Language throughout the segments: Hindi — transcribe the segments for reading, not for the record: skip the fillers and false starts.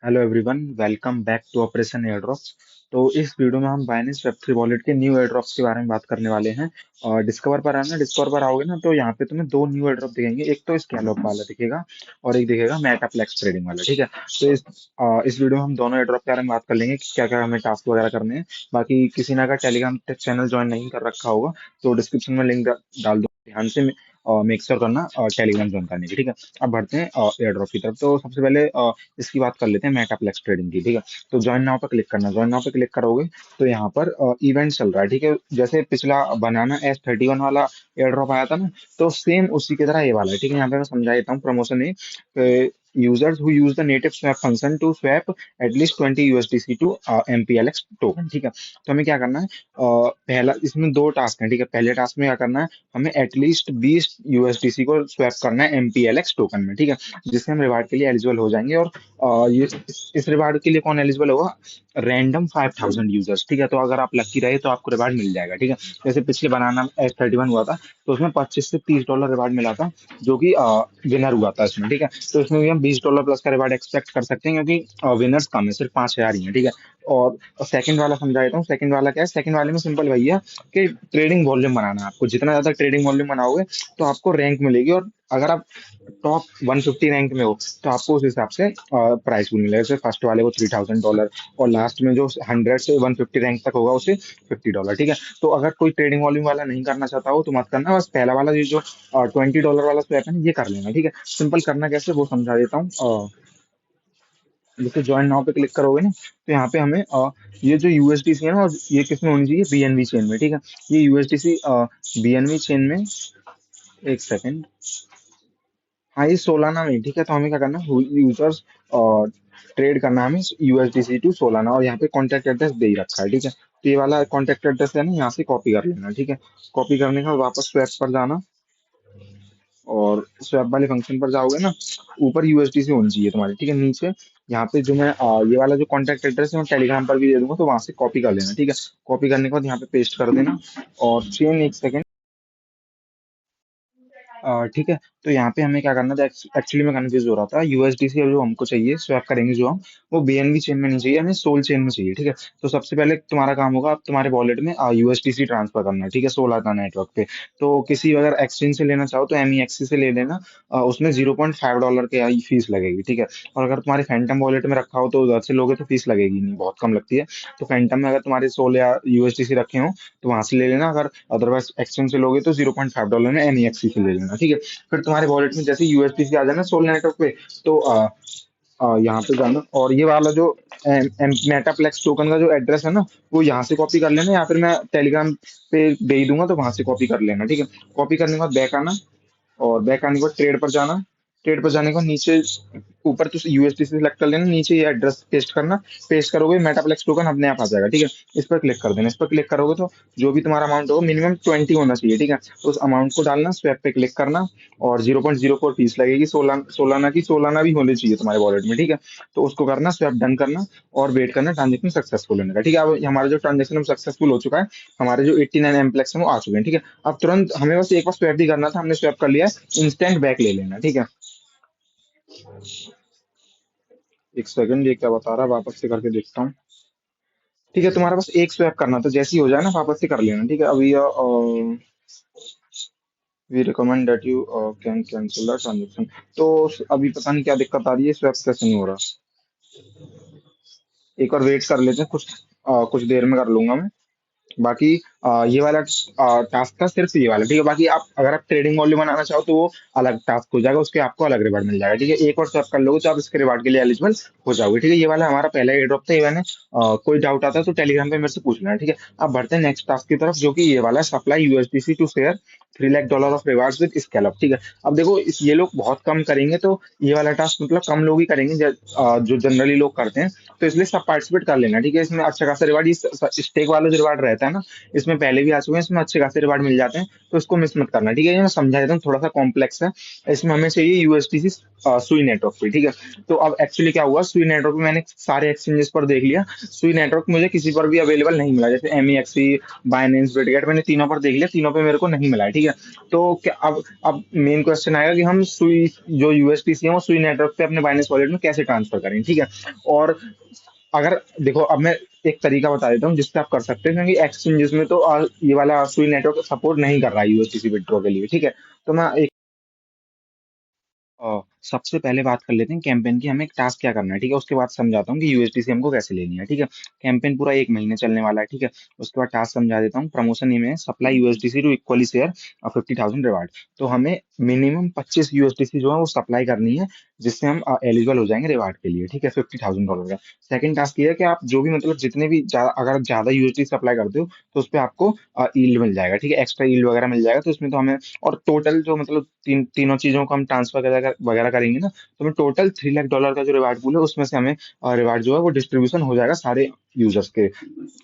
Hello everyone, welcome back to operation airdrops. तो इस वीडियो में हम बाइनेंस वेब3 वॉलेट के न्यू एयरड्रॉप्स के बारे में बात करने वाले हैं। और डिस्कवर पर आना, डिस्कवर पर आओगे ना तो यहाँ पे तुम्हें दो न्यू एयरड्रॉप दिखेंगे। एक तो स्कैलॉप वाला दिखेगा और एक दिखेगा मेटाप्लेक्स ट्रेडिंग वाला। ठीक है। तो इस वीडियो में हम दोनों एयरड्रॉप के बारे में बात कर लेंगे कि क्या क्या हमें टास्क वगैरह करने हैं। बाकी किसी ने अगर टेलीग्राम चैनल ज्वाइन नहीं कर रखा होगा तो डिस्क्रिप्शन में लिंक डाल दो, ध्यान से मेक श्योर करना टेलीग्राम ज्वाइन करने की। ठीक है। अब बढ़ते हैं एयरड्रॉप की तरफ। तो सबसे पहले इसकी बात कर लेते हैं मेटाप्लेक्स ट्रेडिंग की। ठीक है। तो ज्वाइन नाउ पे क्लिक करना, ज्वाइन नाउ पे क्लिक करोगे तो यहाँ पर इवेंट चल रहा है। ठीक है। जैसे पिछला बनाना S31 वाला एयर ड्रॉप आया था ना, तो सेम उसी की तरह ये वाला है। ठीक है। यहाँ पे मैं समझा देता हूँ प्रमोशन है। Users who use the native swap function to swap at least 20 USDC to MPLX token. ठीक है। तो हमें क्या करना है, पहला इसमें दो टास्क हैं। ठीक है। पहले टास्क में क्या करना है, हमें एटलीस्ट 20 USDC को स्वैप करना है MPLX टोकन में। ठीक है। जिससे हम रिवार्ड के लिए एलिजिबल हो जाएंगे। और ये इस रिवार्ड के लिए कौन एलिजिबल होगा, रैंडम 5000 यूजर्स। ठीक है। तो अगर आप लकी रहे तो आपको रिवार्ड मिल जाएगा। ठीक है। जैसे पिछले बनाना S31 हुआ था तो उसमें $25 से $30 रिवार्ड मिला था, जो कि विनर हुआ था इसमें। ठीक है। तो इसमें भी हम $20 प्लस का रिवार्ड एक्सपेक्ट कर सकते हैं, क्योंकि विनर्स कम है, सिर्फ 5000 ही है। ठीक है। और सेकंड वाला समझा देता हूँ। सेकंड वाला क्या है, सेकंड वाले में सिंपल वही है कि ट्रेडिंग वॉल्यूम बनाना है आपको। जितना ज्यादा ट्रेडिंग वॉल्यूम बनाओगे तो आपको रैंक मिलेगी। और अगर आप टॉप 150 रैंक में हो तो आपको उस हिसाब से प्राइस भी मिलेगा। जैसे फर्स्ट वाले को $3000 और लास्ट में जो 100 से 150 रैंक तक होगा उसे $50। ठीक है। तो अगर कोई ट्रेडिंग वॉल्यूम वाला नहीं करना चाहता हो तो मत करना, बस पहला वाला ये जो $20 वाला स्वैप है ना, ये कर लेना। ठीक है। सिंपल करना कैसे वो समझा देता हूँ। जैसे ज्वाइन नाउ पे क्लिक करोगे ना तो यहाँ पे हमें ये जो यूएसडीसी है ना, और ये किसमें होनी चाहिए, बीएनबी चेन में। ठीक है। ये यूएसडीसी बीएनबी चेन में, एक सेकंड, हाँ ये सोलाना में। ठीक है। तो हमें क्या करना है, यूजर्स और ट्रेड करना है हमें यूएसडीसी टू सोलाना। और यहाँ पे कॉन्टेक्ट एड्रेस दे ही रखा है। ठीक है। तो ये वाला कॉन्टेक्ट एड्रेस है ना, यहाँ से कॉपी कर लेना। ठीक है। कॉपी करने के बाद वापस स्वैप पर जाना, और स्वैप वाले फंक्शन पर जाओगे ना, ऊपर यूएसडीसी होनी चाहिए तुम्हारी। ठीक है। नीचे यहाँ पे जो मैं ये वाला जो कॉन्टेक्ट एड्रेस है मैं टेलीग्राम पर भी दे दूंगा, तो वहां से कॉपी कर लेना। ठीक है। कॉपी करने के बाद यहाँ पे पेस्ट कर देना और चेन, एक सेकंड, ठीक है। तो यहाँ पे हमें क्या करना था, एक्चुअली मैं कंफ्यूज हो रहा था। यूएसडीसी जो हमको चाहिए स्वैप करेंगे जो हम, वो बीएनबी चेन में नहीं चाहिए, हमें सोल चेन में चाहिए। ठीक है। तो सबसे पहले तुम्हारा काम होगा, अब तुम्हारे वॉलेट में यूएसडीसी ट्रांसफर करना है। ठीक है। सोलाना नेटवर्क पे। तो किसी अगर एक्सचेंज से लेना चाहो तो MEXC से ले लेना। उसमें $0.5 के आई फीस लगेगी। ठीक है। और अगर तुम्हारे फैंटम वॉलेट में रखा हो तो उधर से लोगे तो फीस लगेगी नहीं, बहुत कम लगती है। तो फैंटम में अगर तुम्हारे सोल या यूएसडीसी रखे हो तो वहां से ले लेना। अगर अदरवाइज एक्सचेंज से लोगे तो $0.5 में MEXC से ले लेना। ठीक है। फिर तुम्हारे वॉलेट में जैसे यूएसडीसी आ जाना सोल नेटवर्क पे, तो यहाँ पे जाना, और ये वाला जो मेटाप्लेक्स टोकन का जो एड्रेस है ना, वो यहाँ से कॉपी कर लेना, या फिर मैं टेलीग्राम पे दे ही दूंगा तो वहां से कॉपी कर लेना। ठीक है। कॉपी करने के बाद बैक आना, और बैक आने के बाद ट्रेड पर जाना। ट्रेड पर जाने के बाद नीचे ऊपर तो यूएसडी से सिलेक्ट कर लेना, नीचे ये एड्रेस पेस्ट करना। पेस्ट करोगे मेटाप्लेक्स टोकन अपने आप आ जाएगा। ठीक है। इस पर क्लिक कर देना। इस पर क्लिक करोगे तो जो भी तुम्हारा अमाउंट होगा, मिनिमम 20 होना चाहिए। ठीक है। तो उस अमाउंट को डालना, स्वैप पे क्लिक करना, और 0.04 फीस लगेगी सोलाना की। सोलाना भी होनी चाहिए तुम्हारे वॉलेट में। ठीक है। तो उसको करना, स्वैप डन करना, और वेट करना ट्रांजेक्शन सक्सेसफुल होने का। ठीक है। अब हमारा जो ट्रांजेक्शन सक्सेसफुल हो चुका है, हमारे जो 89 एम्प्लेक्स हैं वो आ चुके हैं। ठीक है। अब तुरंत हमें बस एक बार स्वैप भी करना था, हमने स्वैप कर लिया है, इंस्टेंट बैक ले लेना। ठीक है। एक सेकंड, ये क्या बता रहा है, वापस से करके देखता हूँ। ठीक है। तुम्हारा बस एक स्वैप करना था, जैसे ही हो जाए ना वापस से कर लेना। ठीक है। अभी we recommend that you can cancel the transaction. तो अभी पता नहीं क्या दिक्कत आ रही है, स्वैप कैसे नहीं हो रहा। एक और वेट कर लेते हैं, कुछ देर में कर लूंगा मैं। बाकी ये वाला टास्क था सिर्फ ये वाला। ठीक है। बाकी आप अगर आप ट्रेडिंग वॉल्यूम बनाना चाहो तो वो अलग टास्क हो जाएगा, उसके आपको अलग रिवार्ड मिल जाएगा। ठीक है। एक और स्वैप कर लोगे तो आप इसके रिवार्ड के लिए एलिजिबल हो जाओगे। ठीक है। ये वाला हमारा पहला एयर ड्रॉप था। ये मैंने कोई डाउट आता है तो टेलीग्राम पे मेरे से पूछ लेना। ठीक है। अब बढ़ते हैं नेक्स्ट टास्क की तरफ, जो कि ये वाला है, supply USDC to share $3 lakh of rewards with Scallop. ठीक है। अब देखो ये लोग बहुत कम करेंगे, तो ये वाला टास्क मतलब कम लोग ही करेंगे, जो जनरली लोग करते हैं। तो इसलिए सब पार्टिसिपेट कर लेना। ठीक है। इसमें अच्छा खासा रिवार्ड, स्टेक वाला जो रिवार्ड रहता है ना, इसमें इसमें पहले भी आ चुके हैं, इसमें अच्छे खासे रिवार्ड मिल जाते हैं, तो इसको मिस मत करना, ठीक है। ये मैं समझा देता हूँ, थोड़ा सा कॉम्प्लेक्स है। इसमें हमें चाहिए यूएसटीसी सुई नेटवर्क पे, ठीक है। तो अब एक्चुअली क्या हुआ, सुई नेटवर्क पे मैंने सारे एक्सचेंजेस पर देख लिया, सुई नेटवर्क मुझे किसी पर भी अवेलेबल नहीं मिला, जैसे एमईएक्सी, बाइनेंस, बिटगेट, मैंने तीनों पर देख लिया, तीनों पे मेरे को नहीं मिला है, ठीक है। तो क्या अब मेन क्वेश्चन आएगा कि हम सुई जो यूएसटीसी है वो सुई नेटवर्क पे अपने बाइनेंस वॉलेट में कैसे ट्रांसफर करें, ठीक है। और अगर देखो, अब मैं एक तरीका बता देता हूँ जिससे आप कर सकते हैं, क्योंकि एक्सचेंजेस में तो ये वाला सुई नेटवर्क सपोर्ट नहीं कर रहा है यूएसडीसी विड्रॉ के लिए, ठीक है। तो मैं सबसे पहले बात कर लेते हैं कैंपेन की, हमें एक टास्क क्या करना है, ठीक है। उसके बाद समझाता हूँ कि यूएसडीसी हमको कैसे लेनी है, ठीक है। कैंपेन पूरा 1 महीने चलने वाला है, ठीक है। उसके बाद टास्क समझा देता हूँ। प्रमोशन में है supply USDC to equally share और 50,000 रिवार्ड। तो हमें मिनिमम 25 यूएसडीसी जो है वो सप्लाई करनी है, जिससे हम एलिजिबल हो जाएंगे रिवार्ड के लिए, ठीक है, $50,000 का। सेकंड टास्क ये है कि आप जो भी मतलब जितने भी अगर ज्यादा यूएसडी सप्लाई करते हो तो उस पर आपको ईल्ड मिल जाएगा, ठीक है, एक्स्ट्रा ईल्ड वगैरह मिल जाएगा। तो इसमें तो हमें, और टोटल जो मतलब तीनों चीजों को हम ट्रांसफर वगैरह वगैरह करेंगे ना, तो हमें टोटल $3 लाख का जो रिवार्ड पूल है उसमें से हमें रिवार्ड जो है वो डिस्ट्रीब्यूशन हो जाएगा सारे यूजर्स के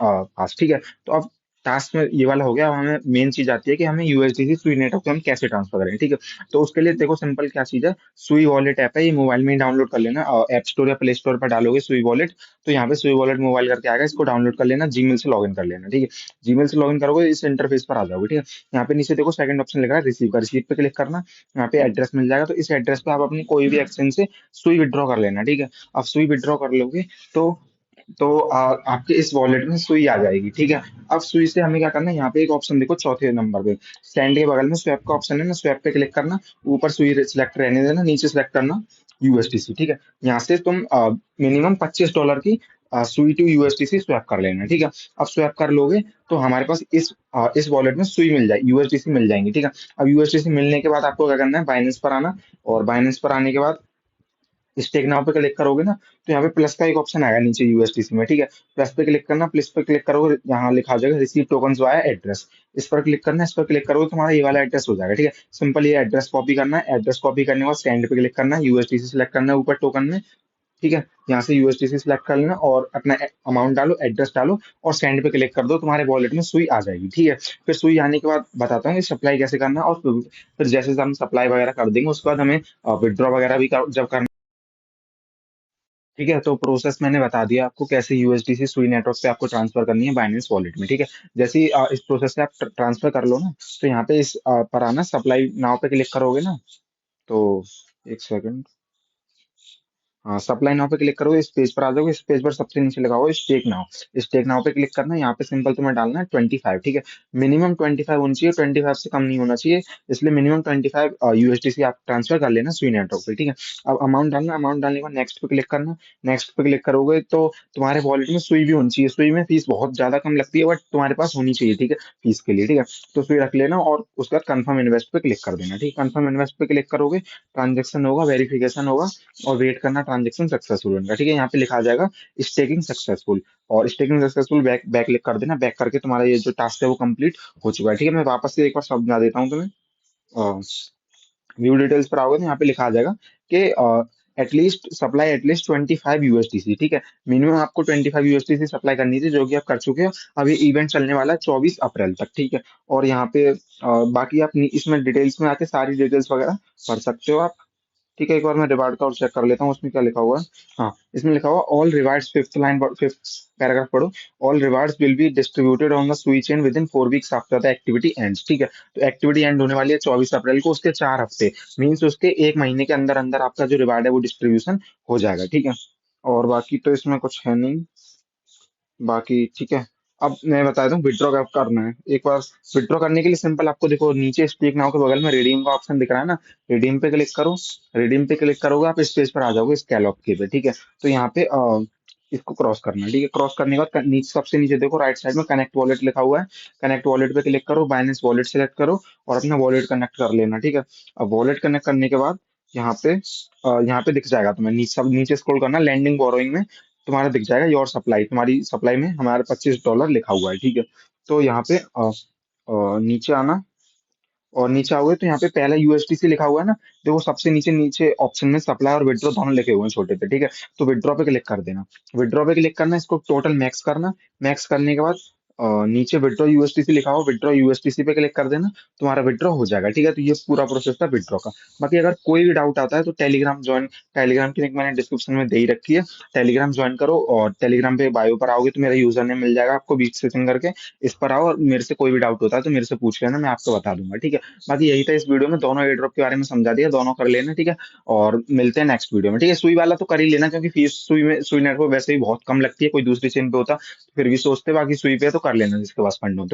पास, ठीक है। तो अब टास्क में ये वाला हो गया। अब हमें मेन चीज आती है कि हमें यूएसडीसी सुई नेटवर्क पे हम कैसे ट्रांसफर करें, ठीक है। तो उसके लिए देखो, सिंपल क्या चीज है, सुई वॉलेट ऐप है, ये मोबाइल में ही डाउनलोड कर लेना, ऐप स्टोर या प्ले स्टोर पर डालोगे सुई वॉलेट, तो यहाँ पे सुई वॉलेट मोबाइल करके आएगा, इसको डाउनलोड कर लेना, जीमेल से लॉगिन कर लेना, ठीक है। जीमेल से लॉगिन करोगे इस इंटरफेस पर आ जाओगे, ठीक है। यहाँ पे नीचे देखो सेकंड ऑप्शन लिखा है रिसीव का, रिसीव पे क्लिक करना, यहाँ पे एड्रेस मिल जाएगा, तो इस एड्रेस पे आप अपनी कोई भी एक्सचेंज से सुई विड्रॉ कर लेना, ठीक है। अब सुई विड्रॉ कर लोगे तो आपके इस वॉलेट में सुई आ जाएगी, ठीक है। अब सुई से हमें क्या करना है, यहाँ पे एक ऑप्शन देखो चौथे नंबर पे, सेंड के बगल में स्वैप का ऑप्शन है ना, स्वैप पे क्लिक करना, ऊपर सुई सिलेक्ट रहने देना, नीचे सिलेक्ट करना यूएसडीसी, ठीक है। यहाँ से तुम मिनिमम $25 की सुई टू यूएसडीसी स्वैप कर लेना, ठीक है। अब स्वैप कर लोगे तो हमारे पास इस वॉलेट में सुई मिल जाएगी, यूएसडीसी मिल जाएंगी, ठीक है। अब यूएसडीसी मिलने के बाद आपको क्या करना है, बाइनेंस पर आना, और बाइनेंस पर आने के बाद स्टेक नाउ पे क्लिक करोगे ना, तो यहाँ पे प्लस का एक ऑप्शन आएगा नीचे यूएसडीसी में, ठीक है। प्लस पे क्लिक करना, प्लस पे क्लिक करोगे, यहाँ लिखा हो जाएगा रिसीव टोकन्स वाया एड्रेस, इस पर क्लिक करना, इस पर क्लिक करोगे तो तुम्हारा ये वाला एड्रेस हो जाएगा, ठीक है। सिंपल ये एड्रेस कॉपी करना है, एड्रेस कॉपी करने के बाद सेंड पे क्लिक करना है, यूएसडीसी सिलेक्ट करना है ऊपर टोकन में, ठीक है। यहाँ से यूएसडीसी सिलेक्ट कर लेना और अपना अमाउंट डालो, एड्रेस डालो, और सेंड पे क्लिक कर दो, तुम्हारे वॉलेट में सुई आ जाएगी, ठीक है। फिर सुई आने के बाद बताता हूँ कि सप्लाई कैसे करना है, और फिर जैसे हम सप्लाई वगैरह कर देंगे उसके बाद हमें विड्रॉ वगैरह भी जब करना, ठीक है। तो प्रोसेस मैंने बता दिया आपको कैसे यूएसडीसी सुई नेटवर्क पे आपको ट्रांसफर करनी है बाइनेंस वॉलेट में, ठीक है। जैसे ही इस प्रोसेस से आप ट्रांसफर कर लो ना, तो यहाँ पे इस पर आना, सप्लाई नाउ पे क्लिक करोगे ना, तो एक सेकंड, हाँ, सप्लाई नाउ पे क्लिक करोगे इस पेज पर आ जाओगे, इस पेज पर सबसे नीचे लगा हुआ स्टेक नाउ, स्टेक नाउ पे क्लिक करना है, यहाँ पे सिंपल तुम्हें डालना है 25, ठीक है। मिनिमम 25 होनी चाहिए, 25 से कम नहीं होना चाहिए, इसलिए मिनिमम 25 यूएसडीसी आप ट्रांसफर कर लेना स्वी नेटवर्क पे, ठीक है। अब अमाउंट डालना, अमाउंट डालने के बाद नेक्स्ट पे क्लिक करना, नेक्स्ट पे क्लिक करोगे तो तुम्हारे वॉलेट में सुई भी होनी चाहिए, सुई में फीस बहुत ज्यादा कम लगती है, बट तुम्हारे पास होनी चाहिए, ठीक है, फीस के लिए, ठीक है। तो सुई रख लेना और उसके बाद कंफर्म इन्वेस्ट पे क्लिक कर देना, ठीक है। कंफर्म इन्वेस्ट पे क्लिक करोगे, ट्रांजेक्शन होगा, वेरिफिकेशन होगा, और वेट करना ट्रांजेक्शन सक्सेसफुल होने का, ठीक है। यहाँ पे लिखा आ जाएगा स्टेकिंग सक्सेसफुल, और staking successful back back click कर देना, बैक करके तुम्हारा ये जो टास्क है वो कंप्लीट हो चुका है, ठीक है। मैं वापस से एक बार समझा देता हूँ तुम्हें। व्यू डिटेल्स पर आओगे तो यहाँ पे लिखा आ जाएगा कि एटलीस्ट सप्लाई एटलीस्ट 25 यूएसडीसी, ठीक है। मिनिमम आपको 25 यूएसडीसी सप्लाई करनी थी, जो कि आप कर चुके हो। अब ये इवेंट चलने वाला है 24 अप्रैल तक, ठीक है। और यहाँ पे बाकी आप इसमें डिटेल्स में आके सारी डिटेल्स वगैरह पढ़ सकते हो आप, ठीक है। एक बार मैं रिवार्ड का और चेक कर लेता हूँ उसमें क्या लिखा हुआ है। हाँ, इसमें लिखा हुआ all rewards, fifth line, fifth paragraph पढ़ो, all rewards will be distributed on the Sui chain within 4 weeks after the activity ends, ठीक है। तो एक्टिविटी एंड होने वाली है 24 अप्रैल को, उसके 4 हफ्ते मीन्स उसके 1 महीने के अंदर अंदर आपका जो रिवार्ड है वो डिस्ट्रीब्यूशन हो जाएगा, ठीक है। और बाकी तो इसमें कुछ है नहीं बाकी, ठीक है। अब मैं बता दूं विड्रॉ कब करना है एक बार। विड्रॉ करने के लिए सिंपल आपको देखो नीचे स्पीक नाउ के बगल में रिडीम का ऑप्शन दिख रहा है ना, रिडीम पे क्लिक करो, रिडीम पे क्लिक करोगे आप इस पेज पर आ जाओगे स्कैलॉप के पे, ठीक है। तो यहाँ पे इसको क्रॉस करना है, ठीक है। क्रॉस करने के बाद नीचे सबसे नीचे देखो राइट साइड में कनेक्ट वॉलेट लिखा हुआ है, कनेक्ट वॉलेट पे क्लिक करो, बाइनेंस वॉलेट सेलेक्ट करो और अपना वॉलेट कनेक्ट कर लेना, ठीक है। अब वॉलेट कनेक्ट करने के बाद यहाँ पे दिख जाएगा तुम्हें, नीचे सब नीचे स्क्रॉल करना, लैंडिंग बोरोइंग में तुम्हारा दिख जाएगा योर सप्लाई, तुम्हारी सप्लाई में हमारे $25 लिखा हुआ है, ठीक है। तो यहाँ पे नीचे आना, और नीचे आओगे तो यहाँ पे पहला यूएसडीसी लिखा हुआ है ना, देखो सबसे नीचे नीचे ऑप्शन में सप्लाई और विड्रॉ दोनों लिखे हुए हैं छोटे पे, ठीक है। तो विड्रॉ पे क्लिक कर देना, विड्रॉ पे क्लिक करना, इसको टोटल मैक्स करना, मैक्स करने के बाद नीचे विड्रॉ यूएसटीसी लिखा हो, विड्रॉ यूएसटीसी पे क्लिक कर देना, तुम्हारा विड्रॉ हो जाएगा। ठीक है, तो ये पूरा प्रोसेस था विड्रॉ का। बाकी अगर कोई भी डाउट आता है तो टेलीग्राम ज्वाइन, टेलीग्राम की लिंक मैंने डिस्क्रिप्शन में दे ही रखी है। टेलीग्राम ज्वाइन करो, और टेलीग्राम पे बायो पर आओगे तो मेरा यूजर नेम मिल जाएगा आपको, बीच से करके। इस पर आओ, और मेरे से कोई भी डाउट होता है तो मेरे से पूछ लेना, मैं आपको बता दूंगा। ठीक है, बाकी यही था इस वीडियो में, दोनों एयर ड्रॉप के बारे में समझा दिया, दोनों कर लेना। ठीक है, और मिलते हैं नेक्स्ट वीडियो में। ठीक है, सुई वाला तो कर ही लेना, क्योंकि फीस सुई में, सुई नेटवर्क वैसे ही बहुत कम लगती है, कोई दूसरी चेन पे होता फिर भी सोचते, बाकी सुई पे है तो कर लेना जिसके पास फंड हो तो।